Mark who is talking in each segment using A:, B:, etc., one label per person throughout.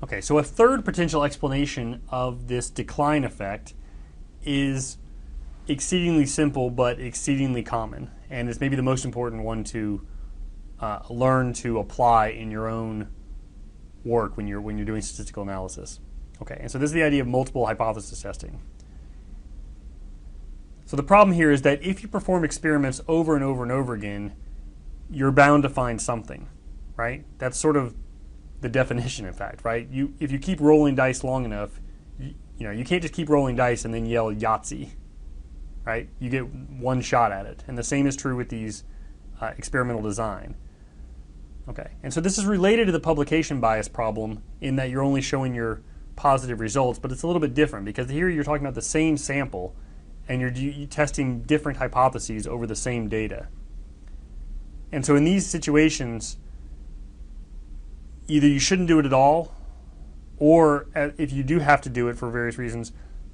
A: Okay, so a third potential explanation of this decline effect is exceedingly simple but exceedingly common, and it's maybe the most important one to learn to apply in your own work when you're doing statistical analysis. Okay, and so this is the idea of multiple hypothesis testing. So the problem here is that if you perform experiments over and over and over again, you're bound to find something, right? That's sort of the definition, in fact, right? If you keep rolling dice long enough, you can't just keep rolling dice and then yell Yahtzee, right? You get one shot at it, and the same is true with these experimental design. Okay, and so this is related to the publication bias problem in that you're only showing your positive results, but it's a little bit different because here you're talking about the same sample and you're testing different hypotheses over the same data. And so in these situations, either you shouldn't do it at all, or if you do have to do it for various reasons,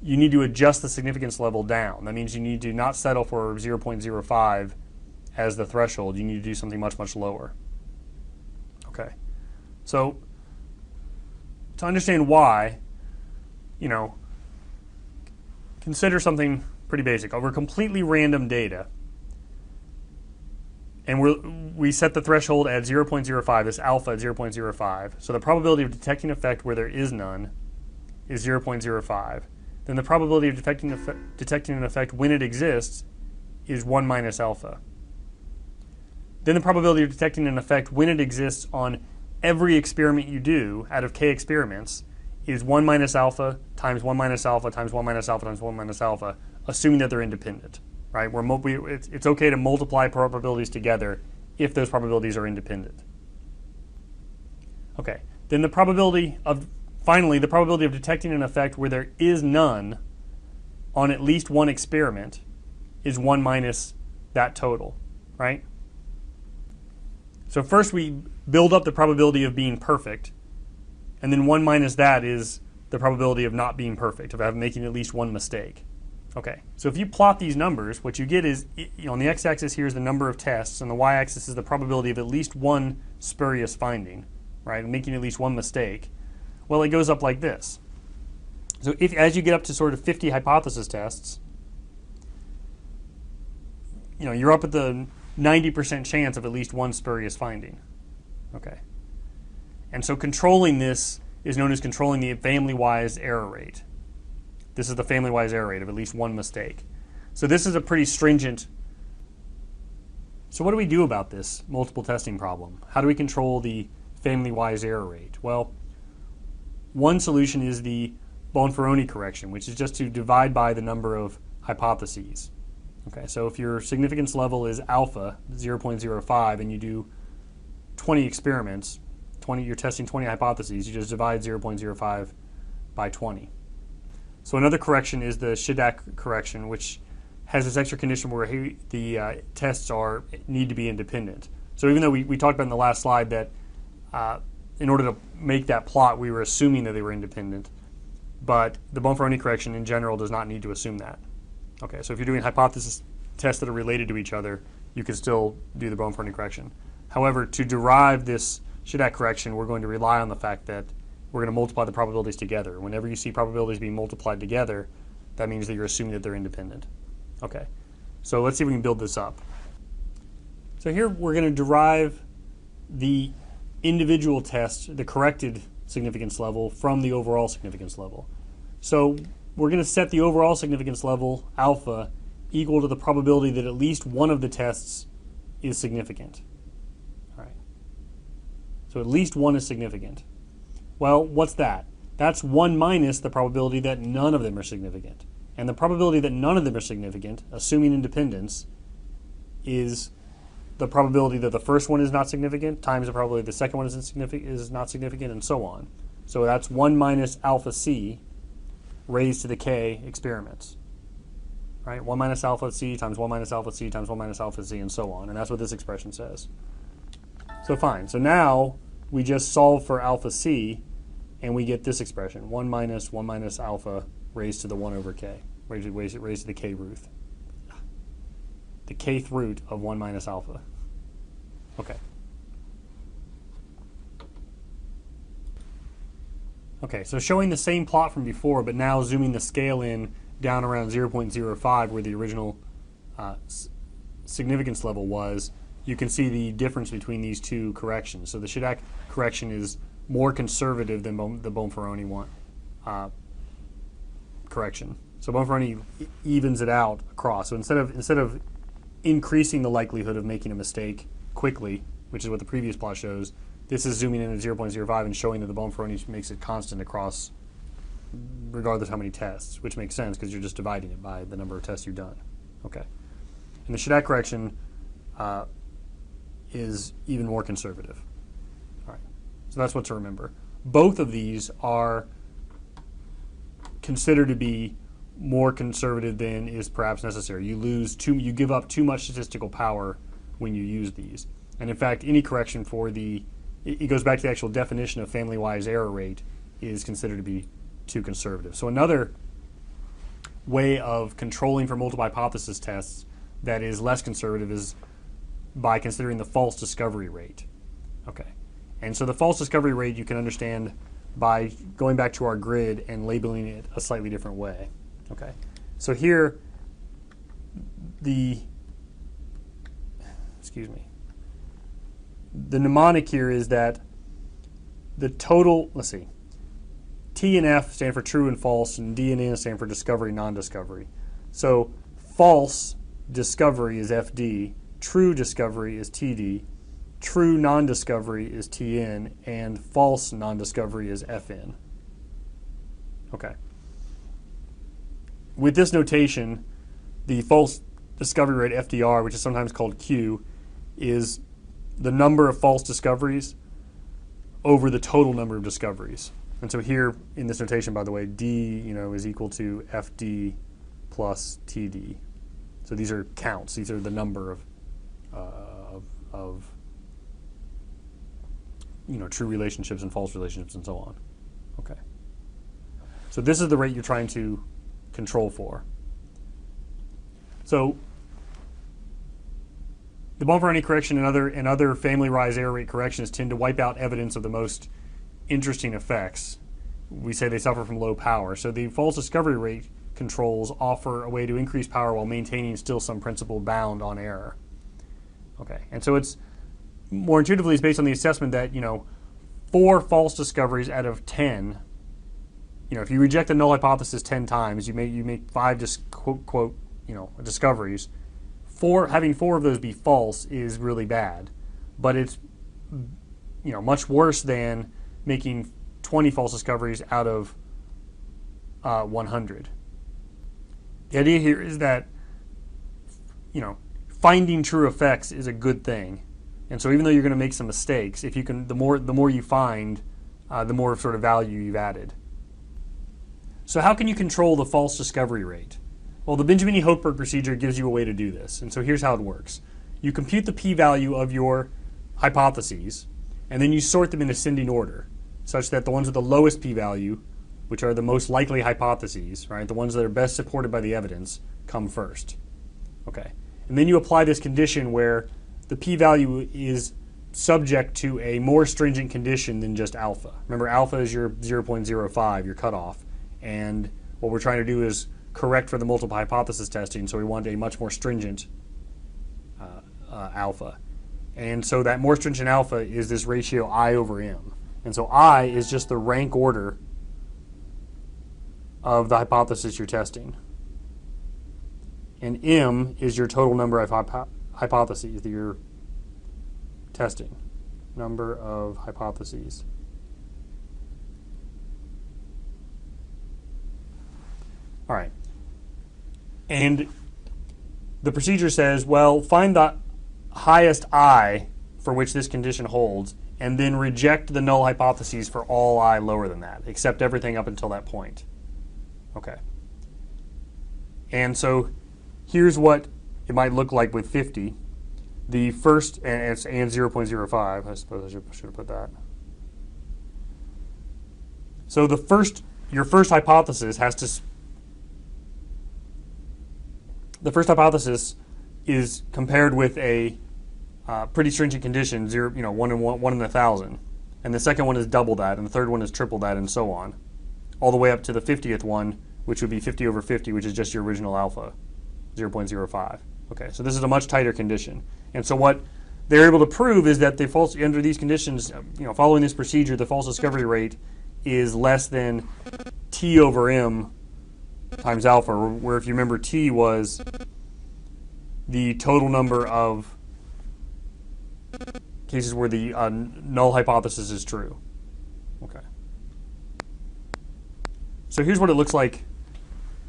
A: you need to adjust the significance level down. That means you need to not settle for 0.05 as the threshold. You need to do something much, much lower. Okay, so to understand why, consider something pretty basic. Over completely random data, and we set the threshold at 0.05, this alpha at 0.05. So the probability of detecting effect where there is none is 0.05. Then the probability of detecting an effect when it exists is 1 minus alpha. Then the probability of detecting an effect when it exists on every experiment you do out of k experiments is 1 minus alpha times 1 minus alpha times 1 minus alpha times 1 minus alpha, assuming that they're independent. Right? It's okay to multiply probabilities together if those probabilities are independent. Okay, then the probability of detecting an effect where there is none on at least one experiment is 1 minus that total, right? So first we build up the probability of being perfect, and then 1 minus that is the probability of not being perfect, of making at least one mistake. Okay, so if you plot these numbers, what you get is, on the x-axis here is the number of tests, and the y-axis is the probability of at least one spurious finding, right, making at least one mistake. Well, it goes up like this. So as you get up to sort of 50 hypothesis tests, you're up at the 90% chance of at least one spurious finding. Okay, and so controlling this is known as controlling the family-wise error rate. This is the family-wise error rate of at least one mistake. So this is a pretty stringent. So what do we do about this multiple testing problem? How do we control the family-wise error rate? Well, one solution is the Bonferroni correction, which is just to divide by the number of hypotheses. Okay, so if your significance level is alpha, 0.05, and you do 20 experiments, you're testing 20 hypotheses, you just divide 0.05 by 20. So another correction is the Shiddak correction, which has this extra condition where the tests need to be independent. So even though we talked about in the last slide that in order to make that plot, we were assuming that they were independent, but the Bonferroni correction in general does not need to assume that. Okay, so if you're doing hypothesis tests that are related to each other, you can still do the Bonferroni correction. However, to derive this Shiddak correction, we're going to rely on the fact that we're going to multiply the probabilities together. Whenever you see probabilities being multiplied together, that means that you're assuming that they're independent. Okay, so let's see if we can build this up. So here we're going to derive the individual test, the corrected significance level, from the overall significance level. So we're going to set the overall significance level, alpha, equal to the probability that at least one of the tests is significant. All right. So at least one is significant. Well, what's that? That's 1 minus the probability that none of them are significant. And the probability that none of them are significant, assuming independence, is the probability that the first one is not significant times the probability the second one is not significant, and so on. So that's 1 minus alpha c raised to the k experiments. Right? 1 minus alpha c times 1 minus alpha c times 1 minus alpha c, and so on. And that's what this expression says. So fine. So now we just solve for alpha c, and we get this expression, 1 minus alpha raised to the 1 over k, raised to the k root. The kth root of 1 minus alpha. Okay. Okay, so showing the same plot from before, but now zooming the scale in down around 0.05 where the original significance level was, you can see the difference between these two corrections. So the Schoedak correction is more conservative than the Bonferroni one correction. So Bonferroni evens it out across. So instead of increasing the likelihood of making a mistake quickly, which is what the previous plot shows, this is zooming in at 0.05 and showing that the Bonferroni makes it constant across regardless of how many tests, which makes sense because you're just dividing it by the number of tests you've done. Okay. And the Schoedak correction is even more conservative. All right. So that's what to remember. Both of these are considered to be more conservative than is perhaps necessary. You give up too much statistical power when you use these. And in fact, any correction for it goes back to the actual definition of family-wise error rate is considered to be too conservative. So another way of controlling for multiple hypothesis tests that is less conservative is by considering the false discovery rate. Okay. And so the false discovery rate you can understand by going back to our grid and labeling it a slightly different way. Okay. So here, the mnemonic here is that the total, let's see, T and F stand for true and false, and D and N stand for discovery, non-discovery. So false discovery is FD, true discovery is TD, true non-discovery is TN, and false non-discovery is FN. Okay. With this notation, the false discovery rate, FDR, which is sometimes called Q, is the number of false discoveries over the total number of discoveries. And so here in this notation, by the way, D is equal to FD plus TD. So these are counts. These are the number of true relationships and false relationships and so on. Okay. So this is the rate you're trying to control for. So the Bonferroni correction and other family-wise error rate corrections tend to wipe out evidence of the most interesting effects. We say they suffer from low power. So the false discovery rate controls offer a way to increase power while maintaining still some principled bound on error. Okay, and so it's more intuitively, it's based on the assessment that 4 false discoveries out of 10. If you reject the null hypothesis 10 times, you make 5 just quote discoveries. Having 4 of those be false is really bad, but it's much worse than making 20 false discoveries out of 100. The idea here is that finding true effects is a good thing, and so even though you're going to make some mistakes, if you can, the more you find, the more sort of value you've added. So how can you control the false discovery rate? Well, the Benjamini-Hochberg procedure gives you a way to do this, and so here's how it works. You compute the p-value of your hypotheses, and then you sort them in ascending order, such that the ones with the lowest p-value, which are the most likely hypotheses, right, the ones that are best supported by the evidence, come first. Okay. And then you apply this condition where the p-value is subject to a more stringent condition than just alpha. Remember, alpha is your 0.05, your cutoff, and what we're trying to do is correct for the multiple hypothesis testing, so we want a much more stringent alpha. And so that more stringent alpha is this ratio I over M. And so I is just the rank order of the hypothesis you're testing. And M is your total number of hypotheses that you're testing. Number of hypotheses. All right. And the procedure says, well, find the highest I for which this condition holds, and then reject the null hypotheses for all I lower than that, except everything up until that point. Okay. And so here's what it might look like with 50. The first, and 0.05, I suppose I should have put that. So your first hypothesis has to, the first hypothesis is compared with a pretty stringent condition, 1 in 1,000. and the second one is double that, and the third one is triple that, and so on, all the way up to the 50th one, which would be 50 over 50, which is just your original alpha, 0.05. Okay, so this is a much tighter condition. And so what they're able to prove is that the false, under these conditions, following this procedure, the false discovery rate is less than T over M times alpha, where if you remember, T was the total number of cases where the null hypothesis is true. Okay. So here's what it looks like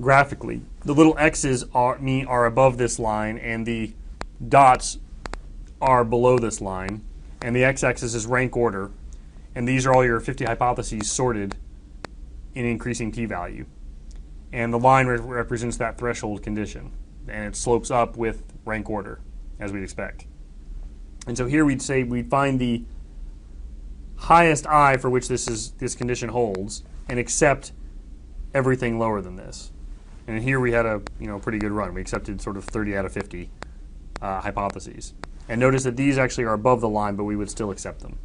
A: graphically. The little x's are above this line, and the dots are below this line, and the x-axis is rank order, and these are all your 50 hypotheses sorted in increasing t-value. And the line represents that threshold condition, and it slopes up with rank order, as we'd expect. And so here we'd say we'd find the highest I for which this condition holds, and accept everything lower than this. And here we had a pretty good run. We accepted sort of 30 out of 50 hypotheses. And notice that these actually are above the line, but we would still accept them.